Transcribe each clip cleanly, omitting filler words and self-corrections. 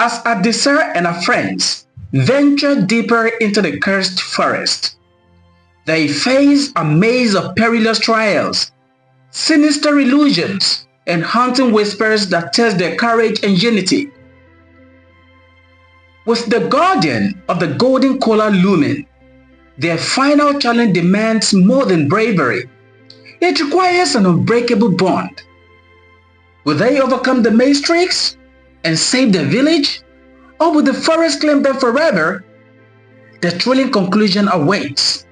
As Adisa and her friends ventured deeper into the cursed forest, they faced a maze of perilous trials, sinister illusions, and haunting whispers that test their courage and unity. With the guardian of the Golden Kola looming, their final challenge demands more than bravery. It requires an unbreakable bond. Will they overcome the maze tricks and save their village? Or will the forest claim them forever? The thrilling conclusion awaits.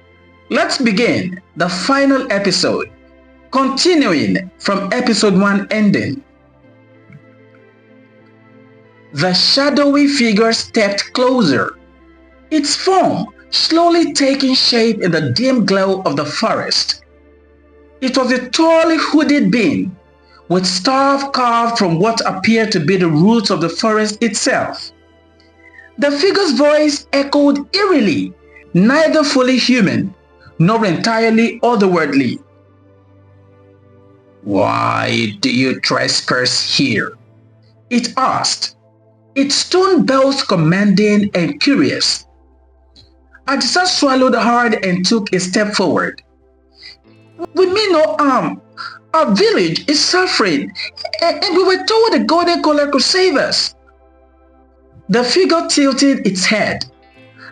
Let's begin the final episode, continuing from episode 1 ending. The shadowy figure stepped closer, its form slowly taking shape in the dim glow of the forest. It was a tall hooded being, with staff carved from what appeared to be the roots of the forest itself. The figure's voice echoed eerily, neither fully human nor entirely otherworldly. "Why do you trespass here?" it asked, its tone both commanding and curious. Adisa swallowed hard and took a step forward. "We mean no harm. Our village is suffering, and we were told the Golden Kola could save us." The figure tilted its head,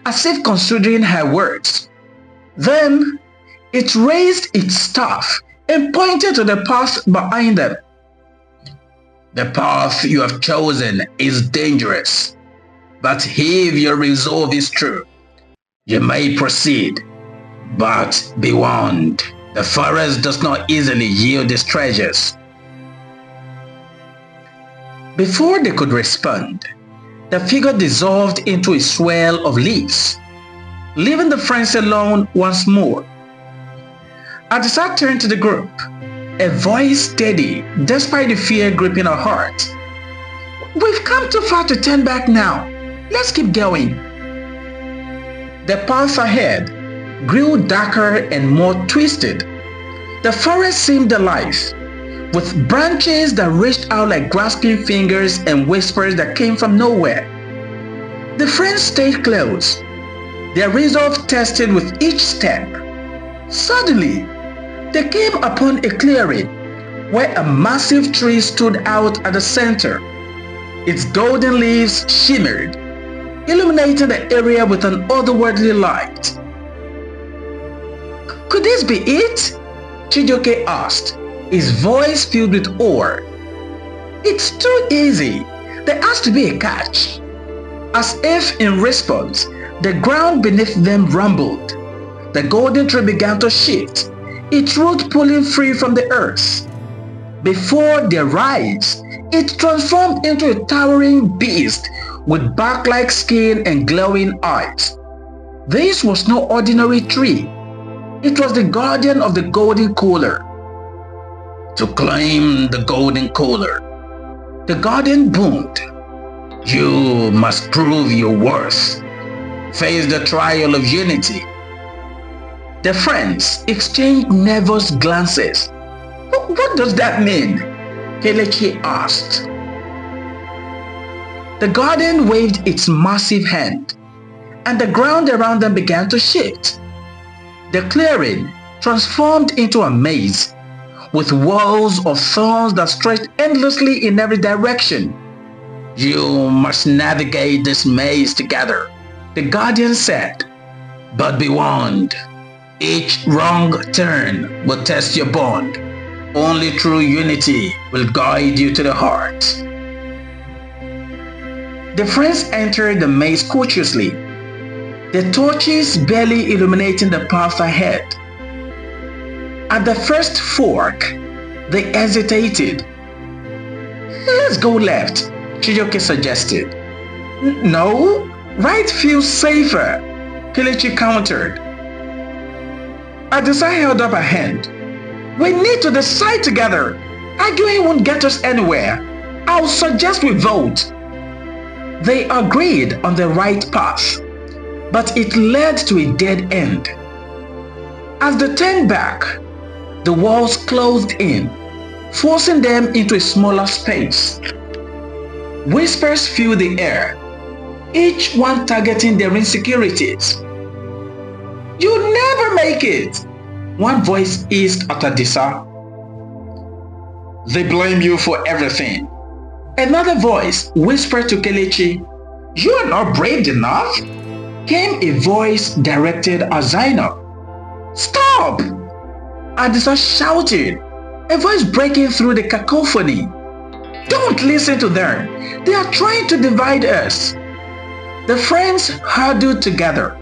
as if considering her words. Then, it raised its staff and pointed to the path behind them. "The path you have chosen is dangerous, but if your resolve is true, you may proceed. But be warned, the forest does not easily yield its treasures." Before they could respond, the figure dissolved into a swirl of leaves, leaving the friends alone once more. Adisa turned to the group, a voice steady despite the fear gripping her heart. "We've come too far to turn back now. Let's keep going." The path ahead grew darker and more twisted. The forest seemed alive, with branches that reached out like grasping fingers and whispers that came from nowhere. The friends stayed close, their resolve tested with each step. Suddenly, they came upon a clearing where a massive tree stood out at the center. Its golden leaves shimmered, illuminating the area with an otherworldly light. "Could this be it?" Chijioke asked, his voice filled with awe. "It's too easy. There has to be a catch." As if in response, the ground beneath them rumbled. The golden tree began to shift, its root pulling free from the earth. Before their eyes, it transformed into a towering beast with bark-like skin and glowing eyes. This was no ordinary tree. It was the guardian of the Golden Kola. "To claim the Golden Kola," the guardian boomed, "you must prove your worth. Face the trial of unity." The friends exchanged nervous glances. What does that mean?" Kelechi asked. The guardian waved its massive hand, and the ground around them began to shift. The clearing transformed into a maze, with walls of thorns that stretched endlessly in every direction. "You must navigate this maze together," the guardian said. "But be warned, each wrong turn will test your bond. Only true unity will guide you to the heart." The friends entered the maze cautiously, the torches barely illuminating the path ahead. At the first fork, they hesitated. "Let's go left," Chijioke suggested. "No, right feels safer," Kelechi countered. Adisa held up a hand. "We need to decide together. Arguing won't get us anywhere. I'll suggest we vote." They agreed on the right path, but it led to a dead end. As they turned back, the walls closed in, forcing them into a smaller space. Whispers fill the air, each one targeting their insecurities. "You'll never make it," one voice hissed at Adisa. "They blame you for everything." Another voice whispered to Kelechi. "You are not brave enough," came a voice directed at Zainab. "Stop!" Adisa shouted, a voice breaking through the cacophony. "Don't listen to them. They are trying to divide us." The friends huddled together,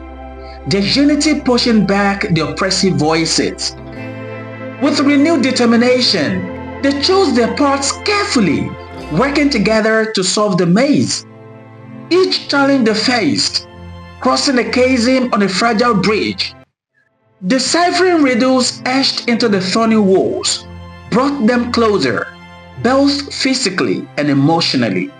their unity pushing back the oppressive voices. With renewed determination, they chose their paths carefully, working together to solve the maze. Each challenge they faced, crossing a chasm on a fragile bridge, deciphering riddles etched into the thorny walls, brought them closer, both physically and emotionally.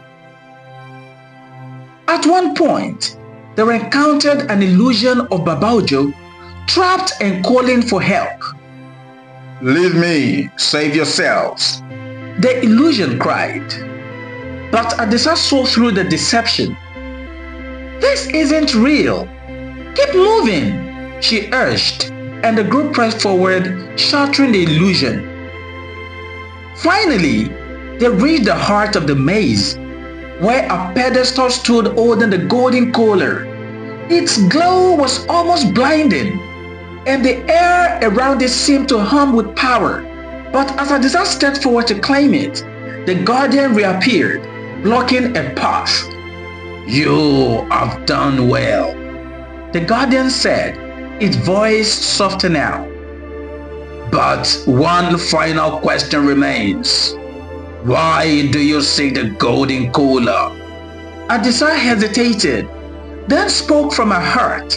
At one point, they encountered an illusion of Babaojo, trapped and calling for help. "Leave me, save yourselves," the illusion cried. But Adisa saw through the deception. "This isn't real. Keep moving," she urged, and the group pressed forward, shattering the illusion. Finally, they reached the heart of the maze, where a pedestal stood holding the Golden Kola. Its glow was almost blinding, and the air around it seemed to hum with power. But as Adisa stepped forward to claim it, the guardian reappeared, blocking a path. "You have done well," the guardian said, its voice softer now. "But one final question remains. Why do you seek the Golden Kola?" Adisa hesitated, then spoke from her heart.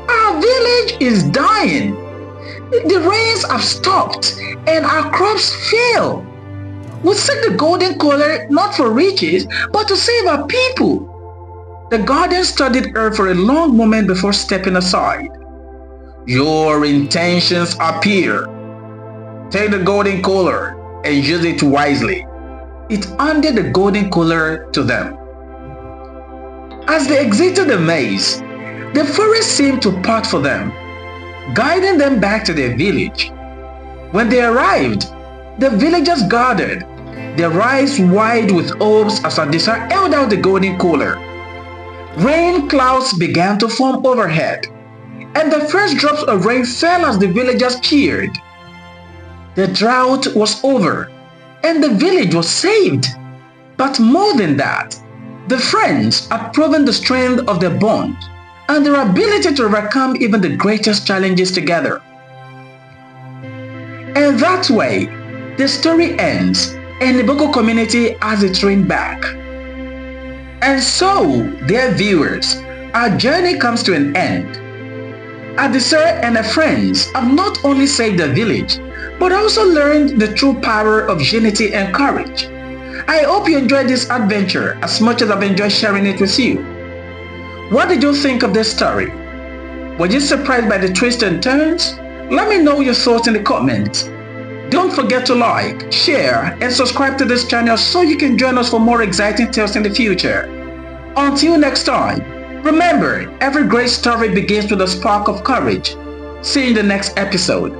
"Our village is dying. The rains have stopped and our crops fail. We seek the Golden Kola not for riches, but to save our people." The guardian studied her for a long moment before stepping aside. "Your intentions are pure. Take the Golden Kola and use it wisely." It handed the Golden Kola to them. As they exited the maze, the forest seemed to part for them, guiding them back to their village. When they arrived, the villagers gathered, their eyes wide with hopes as Adisa held out the Golden Kola. Rain clouds began to form overhead, and the first drops of rain fell as the villagers cheered. The drought was over, and the village was saved. But more than that, the friends had proven the strength of their bond and their ability to overcome even the greatest challenges together. And that way, the story ends, and the Boko community has its ring back. And so, dear viewers, our journey comes to an end. Adisa and her friends have not only saved the village, but also learned the true power of unity and courage. I hope you enjoyed this adventure as much as I've enjoyed sharing it with you. What did you think of this story? Were you surprised by the twists and turns? Let me know your thoughts in the comments. Don't forget to like, share, and subscribe to this channel so you can join us for more exciting tales in the future. Until next time, remember, every great story begins with a spark of courage. See you in the next episode.